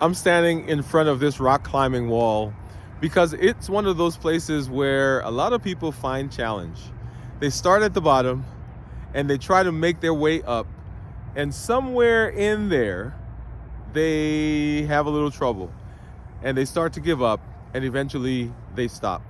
I'm standing in front of this rock climbing wall because it's one of those places where a lot of people find challenge. They start at the bottom and they try to make their way up, and somewhere in there they have a little trouble and they start to give up, and eventually they stop.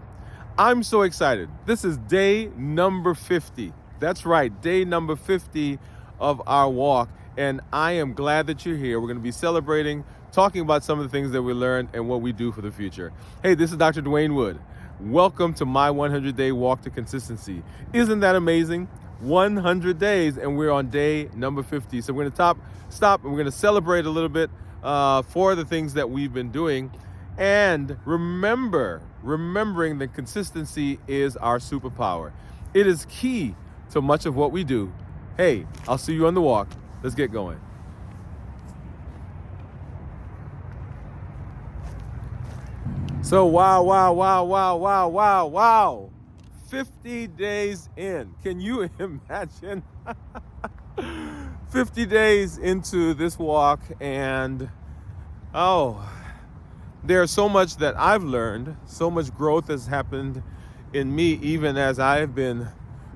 I'm so excited. This is day number 50. That's right, day number 50 of our walk, and I am glad that you're here. We're going to be celebrating, talking about some of the things that we learned and what we do for the future. Hey, this is Dr. Dwain Woode. Welcome to my 100-day walk to consistency. Isn't that amazing? 100 days, and we're on day number 50. So we're going to stop, and we're going to celebrate a little bit for the things that we've been doing. And remembering that consistency is our superpower. It is key to much of what we do. Hey, I'll see you on the walk. Let's get going. So wow. 50 days in. Can you imagine? 50 days into this walk, and there's so much that I've learned. So much growth has happened in me, even as I've been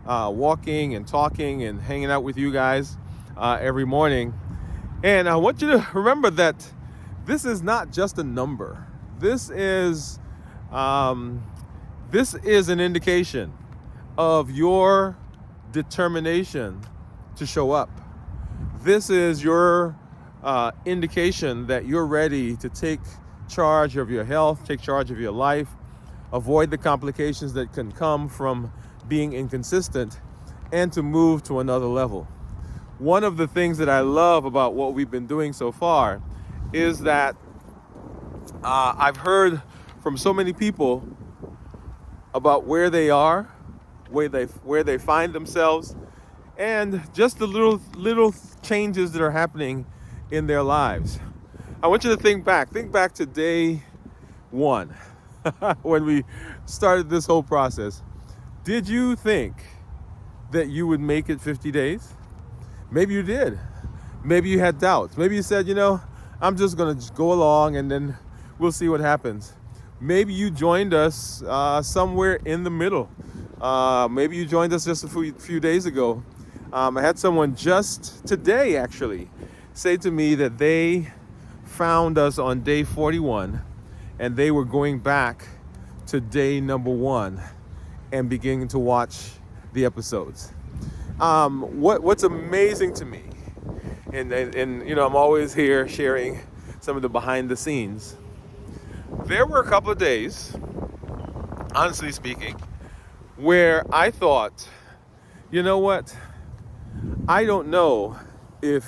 walking and talking and hanging out with you guys every morning. And I want you to remember that this is not just a number. This is an indication of your determination to show up. This is your indication that you're ready to take charge of your health, take charge of your life, avoid the complications that can come from being inconsistent, and to move to another level. One of the things that I love about what we've been doing so far is that I've heard from so many people about where they are, where they find themselves, and just the little changes that are happening in their lives. I want you to think back to day one when we started this whole process. Did you think that you would make it 50 days? Maybe you did. Maybe you had doubts. Maybe you said, I'm just going to go along and then we'll see what happens. Maybe you joined us somewhere in the middle. Maybe you joined us just a few days ago. I had someone just today actually say to me that they found us on day 41 and they were going back to day number 1 and beginning to watch the episodes. What's amazing to me, and I'm always here sharing some of the behind the scenes. There were a couple of days, honestly speaking, where I thought, you know what? I don't know if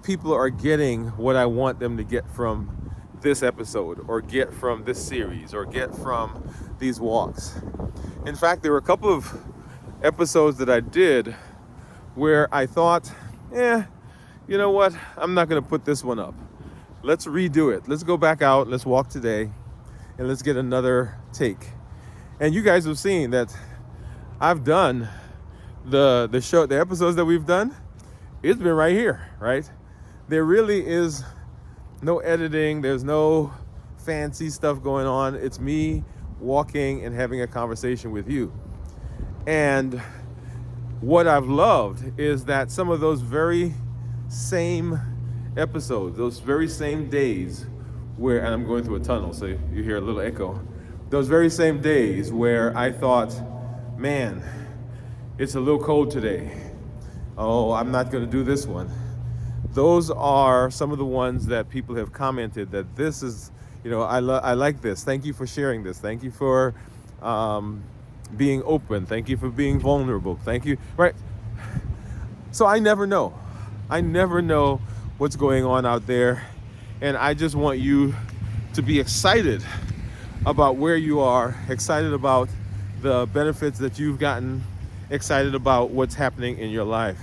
people are getting what I want them to get from this episode, or get from this series, or get from these walks. In fact, there were a couple of episodes that I did where I thought, you know what? I'm not going to put this one up. Let's redo it. Let's go back out. Let's walk today and let's get another take. And you guys have seen that I've done the episodes that we've done. It's been right here, right? There really is no editing. There's no fancy stuff going on. It's me walking and having a conversation with you. And what I've loved is that some of those very same episodes, those very same days and I'm going through a tunnel, so you hear a little echo. Those very same days where I thought, man, it's a little cold today. Oh, I'm not going to do this one. Those are some of the ones that people have commented that this is, I like this. Thank you for sharing this. Thank you for being open. Thank you for being vulnerable. Thank you. Right. So I never know. What's going on out there. And I just want you to be excited about where you are, excited about the benefits that you've gotten, excited about what's happening in your life.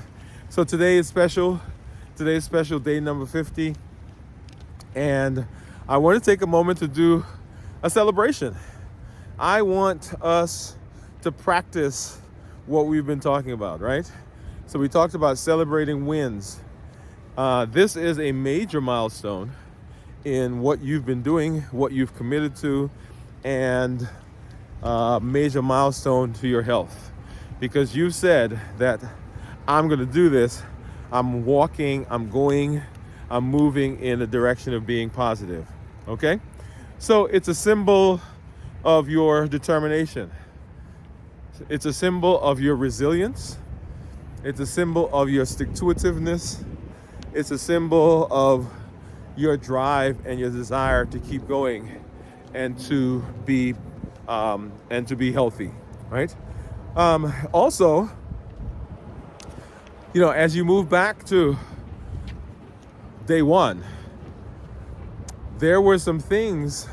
So today is special. Today's special, day number 50. And I want to take a moment to do a celebration. I want us to practice what we've been talking about, right? So we talked about celebrating wins. This is a major milestone, in what you've been doing, what you've committed to, and a major milestone to your health. Because you said that I'm going to do this, I'm walking, I'm going, I'm moving in the direction of being positive. Okay? So it's a symbol of your determination. It's a symbol of your resilience. It's a symbol of your stick-to-itiveness. It's a symbol of your drive and your desire to keep going and to be healthy, right? Also, as you move back to day one, there were some things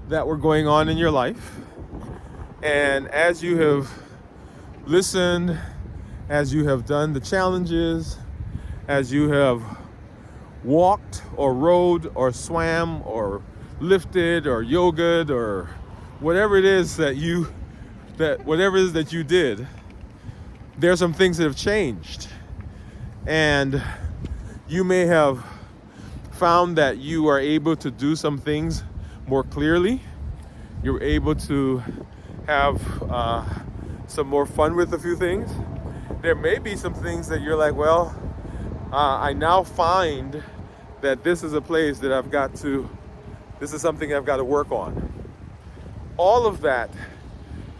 that were going on in your life. And as you have listened, as you have done the challenges, as you have walked or rode or swam or lifted or yogaed or whatever it is that you did, there are some things that have changed. And you may have found that you are able to do some things more clearly. You're able to have some more fun with a few things. There may be some things that you're like, well, I now find that this is a place that this is something I've got to work on. All of that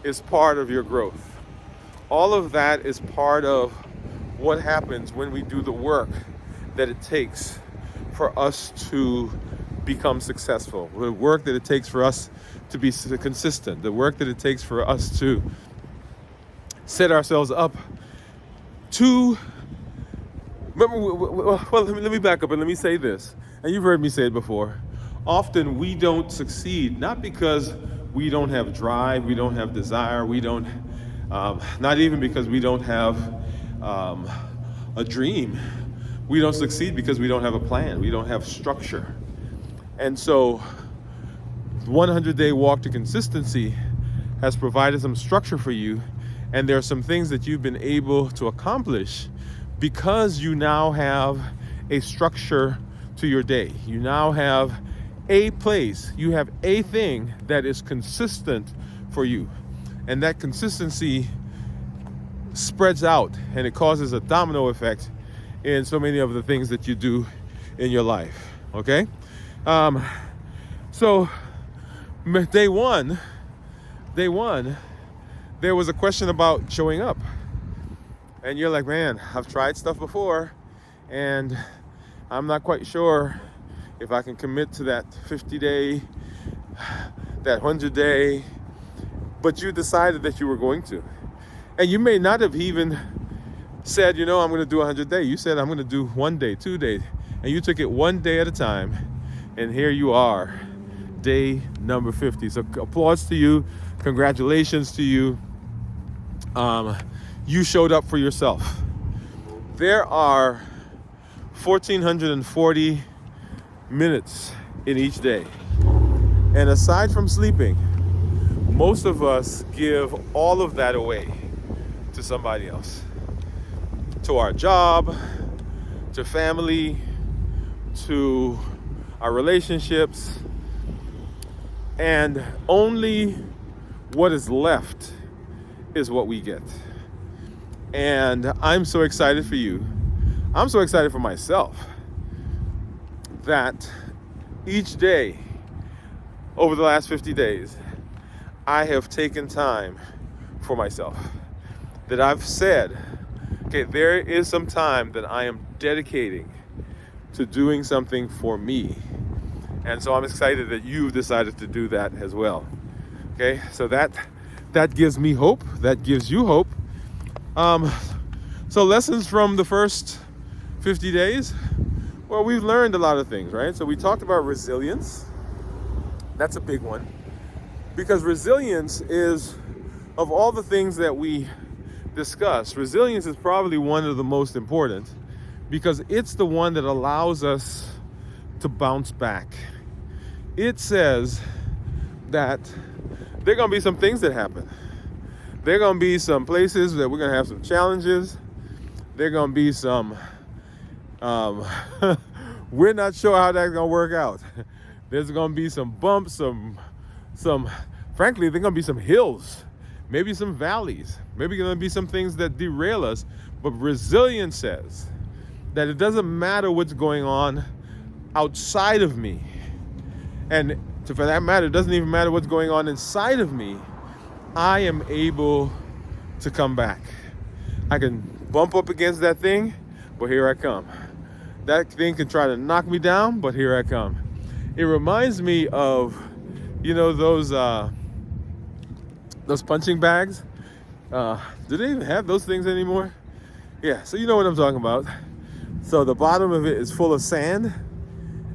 is part of your growth. All of that is part of what happens when we do the work that it takes for us to become successful, the work that it takes for us to be consistent, the work that it takes for us to set ourselves up to, let me back up and let me say this, and you've heard me say it before. Often we don't succeed, not because we don't have drive, we don't have desire, we don't, not even because we don't have a dream. We don't succeed because we don't have a plan, we don't have structure. And so 100-day walk to consistency has provided some structure for you, and there are some things that you've been able to accomplish because you now have a structure to your day. You now have a place, you have a thing that is consistent for you. And that consistency spreads out and it causes a domino effect in so many of the things that you do in your life, okay? So day one, there was a question about showing up. And you're like, man, I've tried stuff before and I'm not quite sure if I can commit to that 50-day, that 100-day, but you decided that you were going to. And you may not have even said, I'm going to do a 100-day. You said, I'm going to do 1 day, 2 days. And you took it 1 day at a time. And here you are, day number 50. So applause to you. Congratulations to you. You showed up for yourself. There are 1,440 minutes in each day. And aside from sleeping, most of us give all of that away to somebody else. To our job, to family, to our relationships. And only what is left is what we get. And I'm so excited for you. I'm so excited for myself that each day over the last 50 days, I have taken time for myself. That I've said, okay, there is some time that I am dedicating to doing something for me. And so I'm excited that you've decided to do that as well. Okay, so that gives me hope. That gives you hope. So lessons from the first 50 days. Well, we've learned a lot of things, right? So we talked about resilience. That's a big one. Because resilience is, of all the things that we discuss, resilience is probably one of the most important because it's the one that allows us to bounce back. It says that there are going to be some things that happen. There are going to be some places that we're going to have some challenges. There are going to be some We're not sure how that's gonna work out. There's gonna be some bumps, frankly, there's gonna be some hills, maybe some valleys, maybe gonna be some things that derail us. But resilience says that it doesn't matter what's going on outside of me. And for that matter, it doesn't even matter what's going on inside of me. I am able to come back. I can bump up against that thing, but here I come. That thing can try to knock me down, but here I come. It reminds me of, those punching bags. Do they even have those things anymore? Yeah, so you know what I'm talking about. So the bottom of it is full of sand,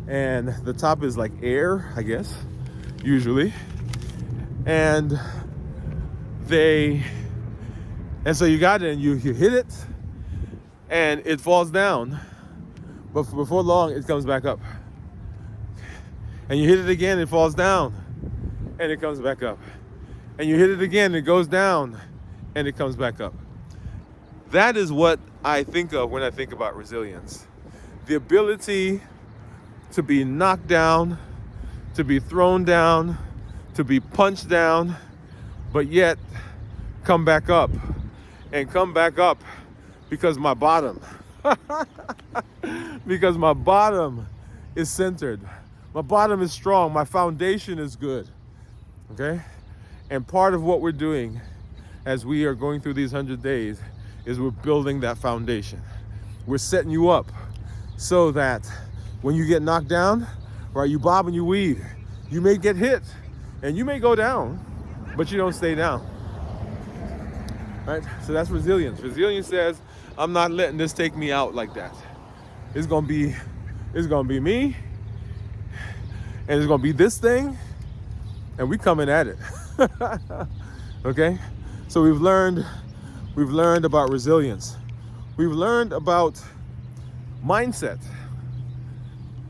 and the top is like air, I guess, usually. And so you got it, and you hit it, and it falls down. But before long, it comes back up. And you hit it again, it falls down, and it comes back up. And you hit it again, it goes down, and it comes back up. That is what I think of when I think about resilience. The ability to be knocked down, to be thrown down, to be punched down, but yet come back up. And come back up because my bottom is centered. My bottom is strong. My foundation is good. Okay? And part of what we're doing as we are going through these 100 days is we're building that foundation. We're setting you up so that when you get knocked down, right, you bob and you weave. You may get hit and you may go down, but you don't stay down. Right? So that's resilience. Resilience says, I'm not letting this take me out like that. It's gonna be me, and it's gonna be this thing, and we coming at it. Okay? So we've learned about resilience. We've learned about mindset.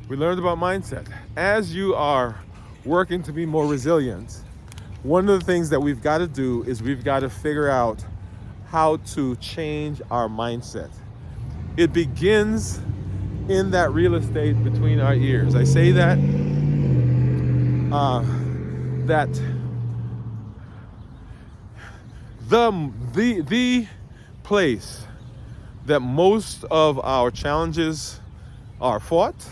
We learned about mindset. As you are working to be more resilient, one of the things that we've got to do is we've got to figure out how to change our mindset. It begins in that real estate between our ears. I say that the place that most of our challenges are fought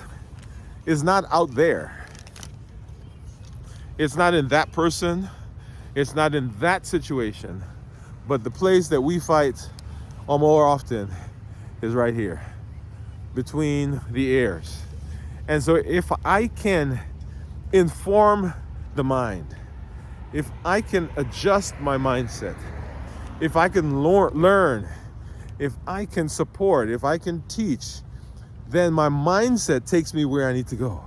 is not out there. It's not in that person. It's not in that situation. But the place that we fight more often is right here, between the ears. And so if I can inform the mind, if I can adjust my mindset, if I can learn, if I can support, if I can teach, then my mindset takes me where I need to go.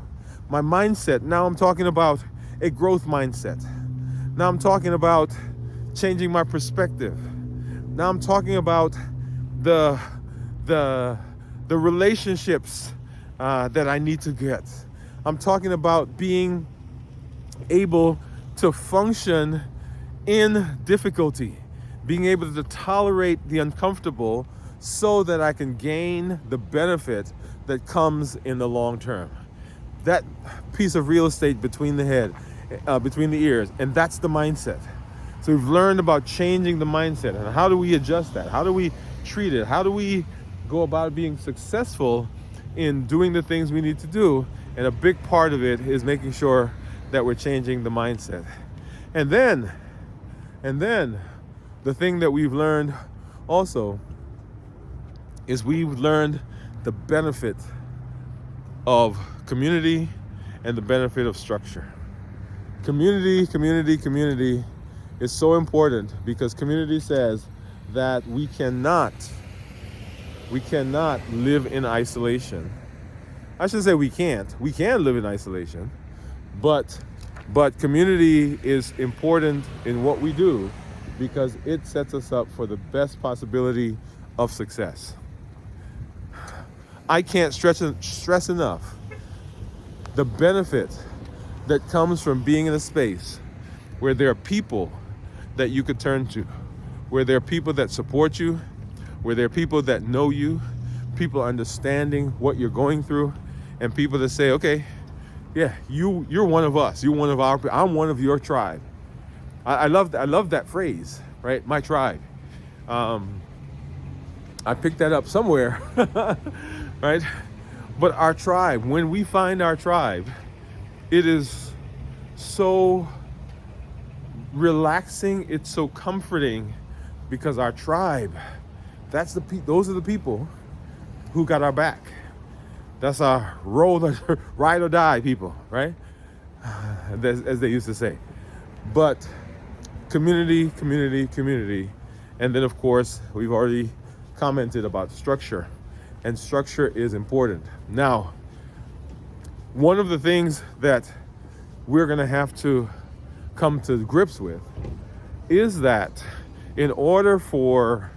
My mindset, now I'm talking about a growth mindset. Now I'm talking about changing my perspective. Now I'm talking about the relationships that I need to get. I'm talking about being able to function in difficulty, being able to tolerate the uncomfortable so that I can gain the benefit that comes in the long term. That piece of real estate between the head, between the ears, and that's the mindset. So we've learned about changing the mindset, and how do we adjust that? How do we treat it? How do we go about being successful in doing the things we need to do? And a big part of it is making sure that we're changing the mindset. And then the thing that we've learned also is we've learned the benefit of community and the benefit of structure. Community is so important because community says that we cannot live in isolation. I should say we can't. We can live in isolation, but community is important in what we do because it sets us up for the best possibility of success. I can't stress enough the benefit that comes from being in a space where there are people that you could turn to, where there are people that support you, where there are people that know you, people understanding what you're going through, and people that say, okay, yeah, you're one of us. You're one of our. I'm one of your tribe. I love that phrase, right? My tribe. I picked that up somewhere, right? But our tribe, when we find our tribe, it is so relaxing. It's so comforting because our tribe, those are the people who got our back. That's our ride or die people, right? As they used to say. But community, and then of course we've already commented about structure, and structure is important. Now, one of the things that we're going to have to come to grips with is that in order for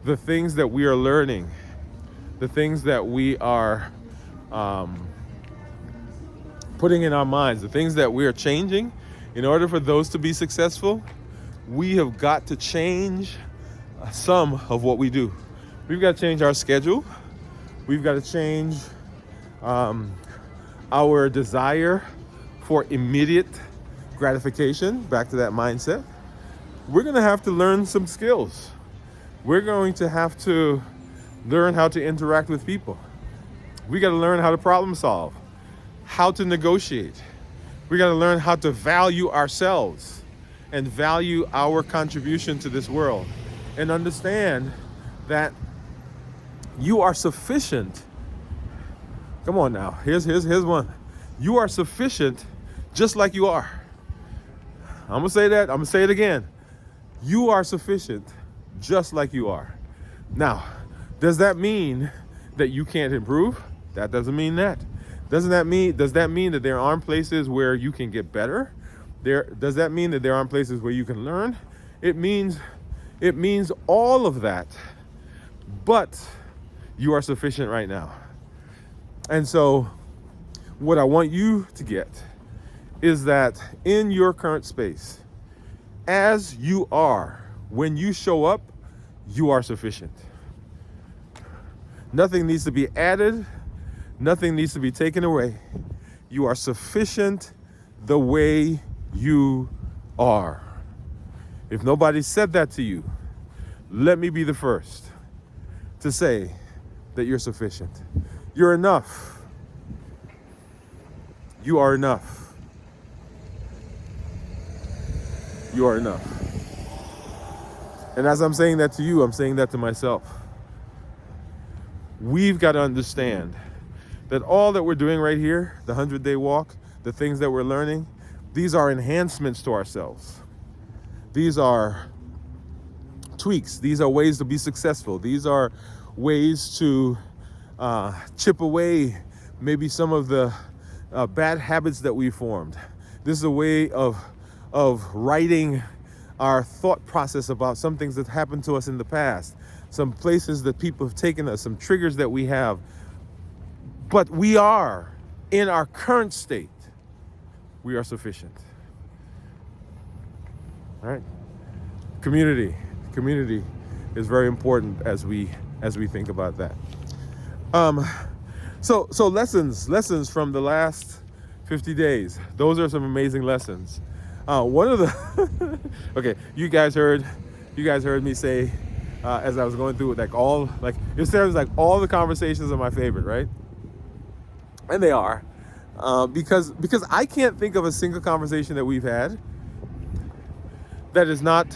the things that we are learning, the things that we are putting in our minds, the things that we are changing, in order for those to be successful, we have got to change some of what we do. We've got to change our schedule. We've got to change our desire for immediate gratification, back to that mindset. We're going to have to learn some skills. We're going to have to learn how to interact with people. We got to learn how to problem solve, how to negotiate. We got to learn how to value ourselves and value our contribution to this world, and understand that you are sufficient. Come on now, here's one. You are sufficient just like you are. I'm gonna say that, I'm gonna say it again. You are sufficient just like you are. Now, does that mean that you can't improve? That doesn't mean that. Does that mean that there aren't places where you can get better? Does that mean that there aren't places where you can learn? It means all of that. But you are sufficient right now. And so what I want you to get is that in your current space, as you are, when you show up, you are sufficient. Nothing needs to be added. Nothing needs to be taken away. You are sufficient the way you are. If nobody said that to you, let me be the first to say that you're sufficient. You're enough. You are enough. You are enough. And as I'm saying that to you, I'm saying that to myself. We've got to understand that all that we're doing right here, the 100-day walk, the things that we're learning, these are enhancements to ourselves. These are tweaks. These are ways to be successful. These are ways to chip away maybe some of the bad habits that we formed. This is a way of writing our thought process about some things that happened to us in the past, some places that people have taken us, some triggers that we have. But we are, in our current state, we are sufficient. All right? Community is very important as we think about that. So lessons from the last 50 days. Those are some amazing lessons. One of the okay, you guys heard me say as I was going through it, it sounds like all the conversations are my favorite, right? And they are, because I can't think of a single conversation that we've had that is not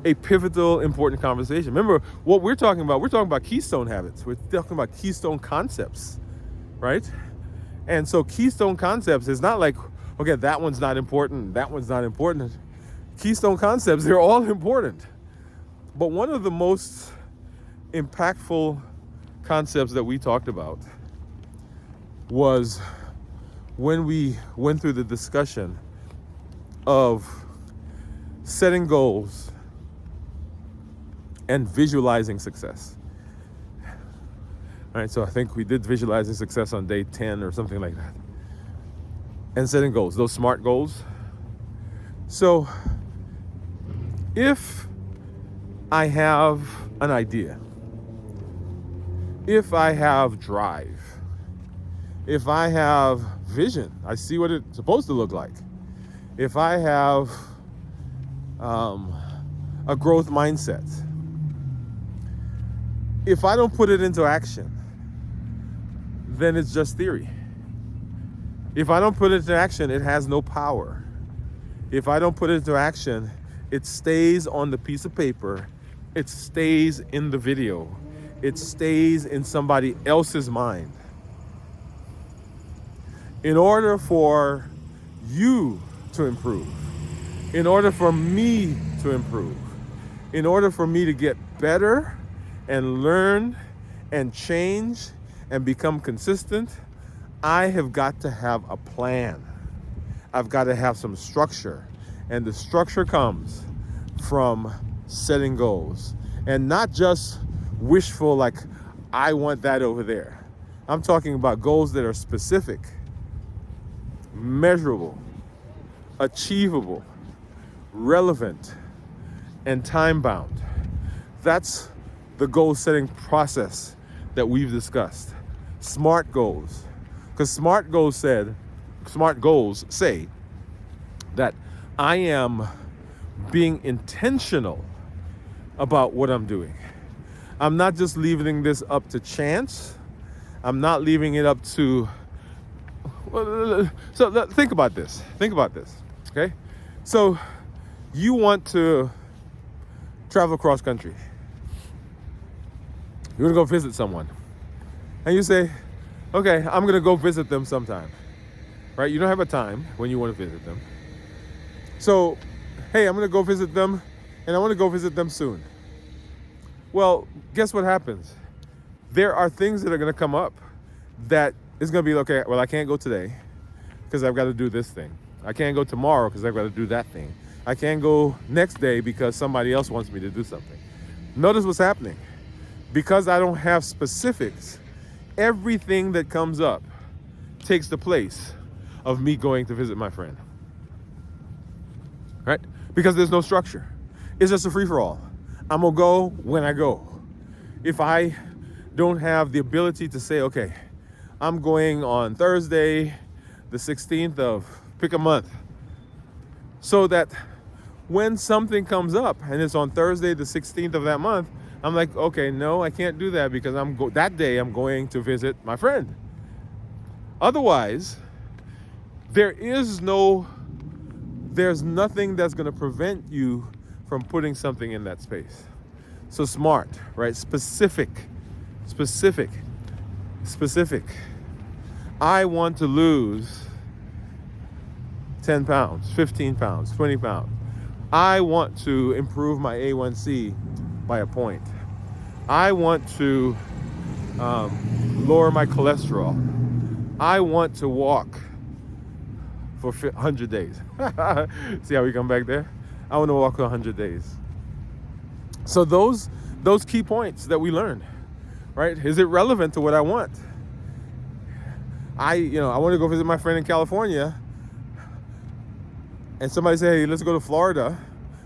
a pivotal, important conversation. Remember what we're talking about. We're talking about keystone habits. We're talking about keystone concepts, right? And so keystone concepts is not like, okay, that one's not important, that one's not important. Keystone concepts, they're all important. But one of the most impactful concepts that we talked about was when we went through the discussion of setting goals and visualizing success. All right, so I think we did visualizing success on day 10 or something like that. And setting goals, those SMART goals. So if I have an idea, if I have drive, If I have vision, I see what it's supposed to look like. If I have a growth mindset, if I don't put it into action, then it's just theory. If I don't put it into action, it has no power. If I don't put it into action, it stays on the piece of paper. It stays in the video. It stays in somebody else's mind. In order for you to improve, in order for me to improve, in order for me to get better and learn and change and become consistent, I have got to have a plan. I've got to have some structure. And the structure comes from setting goals. And not just wishful, like, I want that over there. I'm talking about goals that are specific, measurable, achievable, relevant, and time-bound. That's the goal-setting process that we've discussed. SMART goals. Because SMART goals say that I am being intentional about what I'm doing. I'm not just leaving this up to chance. I'm not leaving it up to... So think about this. Okay? So you want to travel cross country. You want to go visit someone. And you say, okay, I'm going to go visit them sometime. Right? You don't have a time when you want to visit them. So, hey, I'm going to go visit them, and I want to go visit them soon. Well, guess what happens? There are things that are going to come up that is going to be, okay, well, I can't go today because I've got to do this thing. I can't go tomorrow because I've got to do that thing. I can't go next day because somebody else wants me to do something. Notice what's happening. Because I don't have specifics, everything that comes up takes the place of me going to visit my friend. Right? Because there's no structure. It's just a free-for-all. I'm going to go when I go. If I don't have the ability to say, okay, I'm going on Thursday, the 16th of pick a month, so that when something comes up and it's on Thursday, the 16th of that month, I'm like, okay, no, I can't do that because that day I'm going to visit my friend. Otherwise, there's nothing that's going to prevent you from putting something in that space. So SMART, right? Specific. I want to lose 10 pounds, 15 pounds, 20 pounds. I want to improve my A1C by a point. I want to lower my cholesterol. I want to walk for 100 days. See how we come back there? I want to walk for 100 days. So those key points that we learned, right? Is it relevant to what I want? I want to go visit my friend in California, and somebody say, hey, let's go to Florida.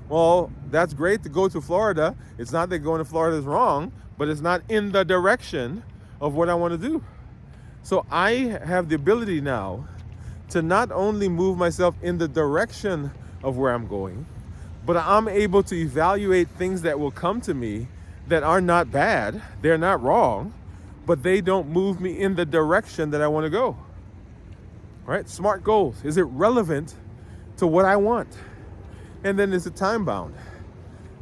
Well, that's great to go to Florida. It's not that going to Florida is wrong, but it's not in the direction of what I want to do. So I have the ability now to not only move myself in the direction of where I'm going, but I'm able to evaluate things that will come to me that are not bad. They're not wrong, but they don't move me in the direction that I want to go. Right? SMART goals. Is it relevant to what I want? And then is it time bound?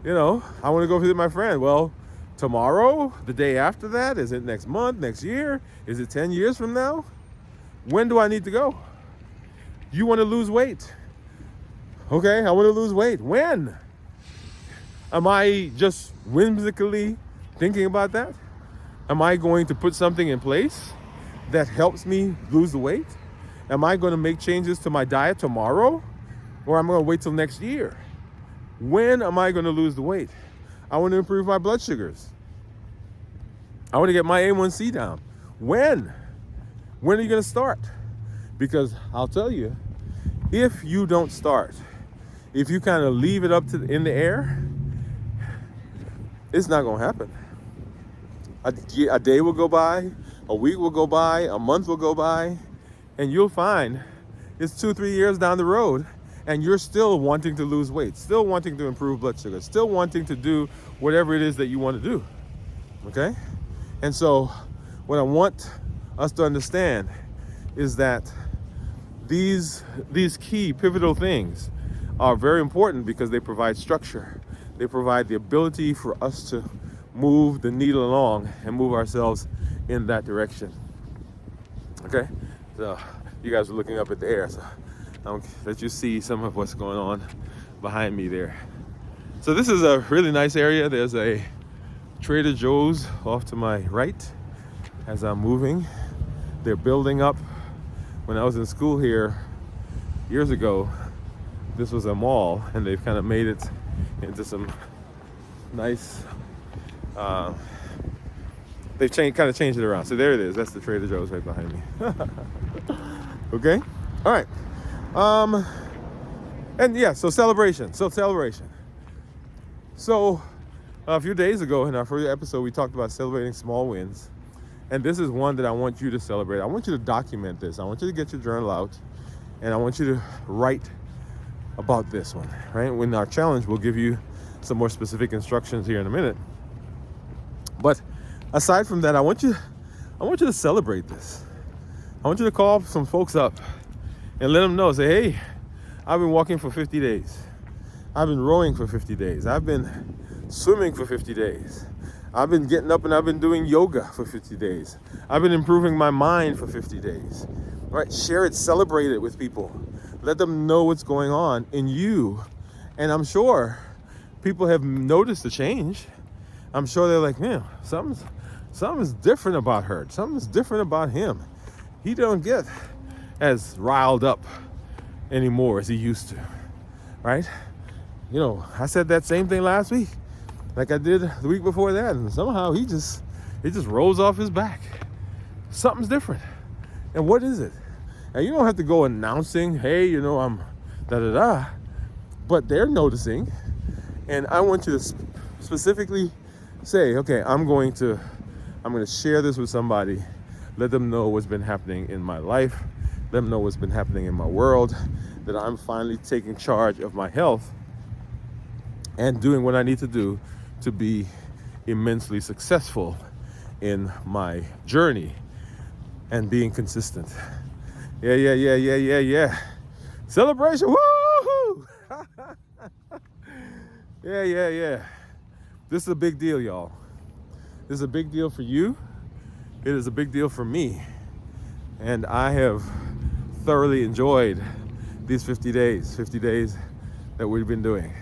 I want to go visit my friend. Well, tomorrow, the day after that, is it next month, next year? Is it 10 years from now? When do I need to go? You want to lose weight. Okay, I want to lose weight. When? Am I just whimsically thinking about that? Am I going to put something in place that helps me lose the weight? Am I going to make changes to my diet tomorrow? Or am I going to wait till next year? When am I going to lose the weight? I want to improve my blood sugars. I want to get my A1C down. When? When are you going to start? Because I'll tell you, if you don't start, if you kind of leave it up in the air, it's not going to happen. A day will go by, a week will go by, a month will go by, and you'll find it's 2-3 years down the road, and you're still wanting to lose weight, still wanting to improve blood sugar, still wanting to do whatever it is that you want to do. Okay? And so what I want us to understand is that these key pivotal things are very important because they provide structure. They provide the ability for us to move the needle along and move ourselves in that direction. Okay? So you guys are looking up at the air, so I'll let you see some of what's going on behind me there. So this is a really nice area. There's a Trader Joe's off to my right as I'm moving. They're building up. When I was in school here years ago, this was a mall, and they've kind of made it into some nice, they've kind of changed it around. So there it is. That's the Trader Joe's right behind me. Okay? All right. And yeah, so celebration. So a few days ago in our first episode, we talked about celebrating small wins. And this is one that I want you to celebrate. I want you to document this. I want you to get your journal out, and I want you to write about this one, right? When our challenge, we'll give you some more specific instructions here in a minute. But aside from that, I want you to celebrate this. I want you to call some folks up and let them know. Say, hey, I've been walking for 50 days. I've been rowing for 50 days. I've been swimming for 50 days. I've been getting up and I've been doing yoga for 50 days. I've been improving my mind for 50 days. All right, share it, celebrate it with people. Let them know what's going on in you. And I'm sure people have noticed the change. I'm sure they're like, man, something's different about her. Something's different about him. He don't get as riled up anymore as he used to, right? You know, I said that same thing last week, like I did the week before that, and somehow it just rolls off his back. Something's different. And what is it? And you don't have to go announcing, hey, you know, I'm da-da-da, but they're noticing. And I want you to specifically say, okay, I'm going to share this with somebody. Let them know what's been happening in my life. Let them know what's been happening in my world, that I'm finally taking charge of my health and doing what I need to do to be immensely successful in my journey and being consistent. Yeah. Celebration, woo! Yeah. This is a big deal, y'all. This is a big deal for you. It is a big deal for me. And I have thoroughly enjoyed these 50 days that we've been doing.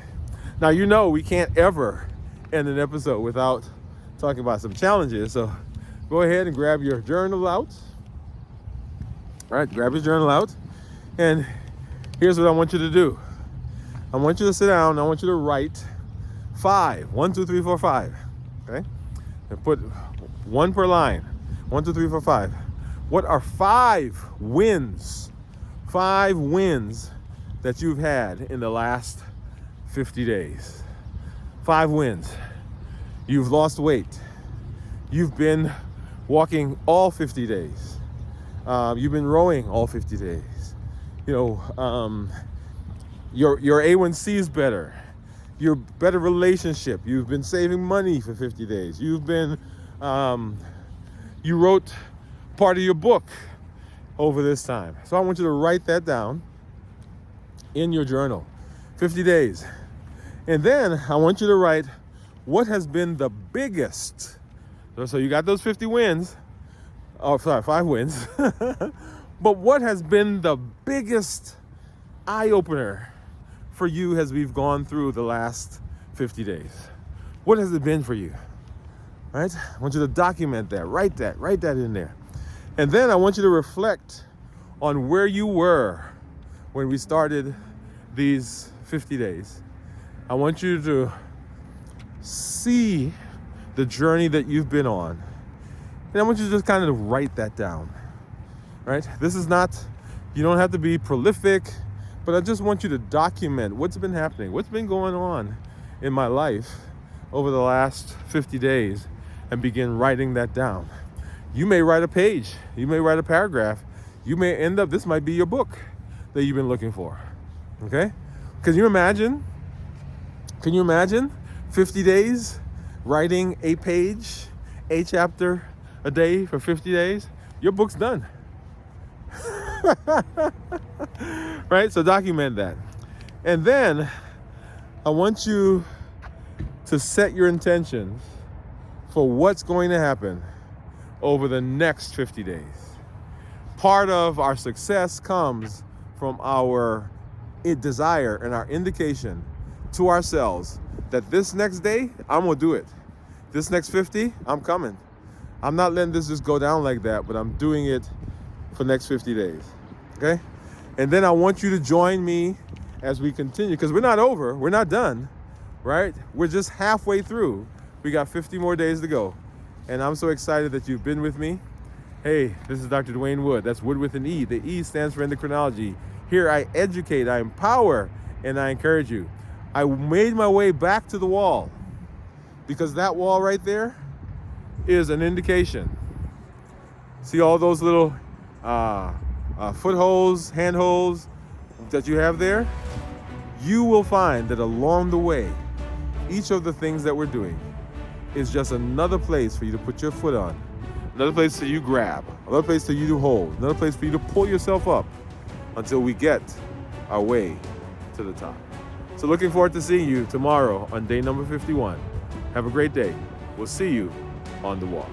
Now, you know, we can't ever end an episode without talking about some challenges. So go ahead and grab your journal out. All right, grab your journal out. And here's what I want you to do. I want you to sit down. I want you to write 5. 1, 2, 3, 4, 5. Okay? And put 1 per line. 1, 2, 3, 4, 5. What are 5 wins? 5 wins that you've had in the last 50 days. 5 wins. You've lost weight. You've been walking all 50 days. You've been rowing all 50 days. You know, your A1C is better. Your better relationship. You've been saving money for 50 days. You've been, you wrote part of your book over this time. So I want you to write that down in your journal. 50 days. And then I want you to write what has been the biggest. So you got those 50 wins. Oh, sorry, 5 wins. But what has been the biggest eye-opener for you as we've gone through the last 50 days? What has it been for you? Right? I want you to document that. Write that in there. And then I want you to reflect on where you were when we started these 50 days. I want you to see the journey that you've been on. And I want you to just kind of write that down, right? This is not, you don't have to be prolific, but I just want you to document what's been happening, what's been going on in my life over the last 50 days and begin writing that down. You may write a page, you may write a paragraph, you may end up, this might be your book that you've been looking for, okay? Can you imagine 50 days writing a page, a chapter a day for 50 days? Your book's done. Right? So document that. And then I want you to set your intentions for what's going to happen over the next 50 days. Part of our success comes from our desire and our indication to ourselves that this next day, I'm gonna do it. This next 50, I'm coming. I'm not letting this just go down like that, but I'm doing it for the next 50 days, okay? And then I want you to join me as we continue, because we're not over, we're not done, right? We're just halfway through. We got 50 more days to go. And I'm so excited that you've been with me. Hey, this is Dr. Dwain Woode. That's Woode with an E. The E stands for Endocrinology. Here I educate, I empower, and I encourage you. I made my way back to the wall because that wall right there is an indication. See all those little footholds, handholds that you have there? You will find that along the way, each of the things that we're doing is just another place for you to put your foot on, another place for you to grab, another place for you to hold, another place for you to pull yourself up until we get our way to the top. So looking forward to seeing you tomorrow on day number 51. Have a great day. We'll see you on the walk.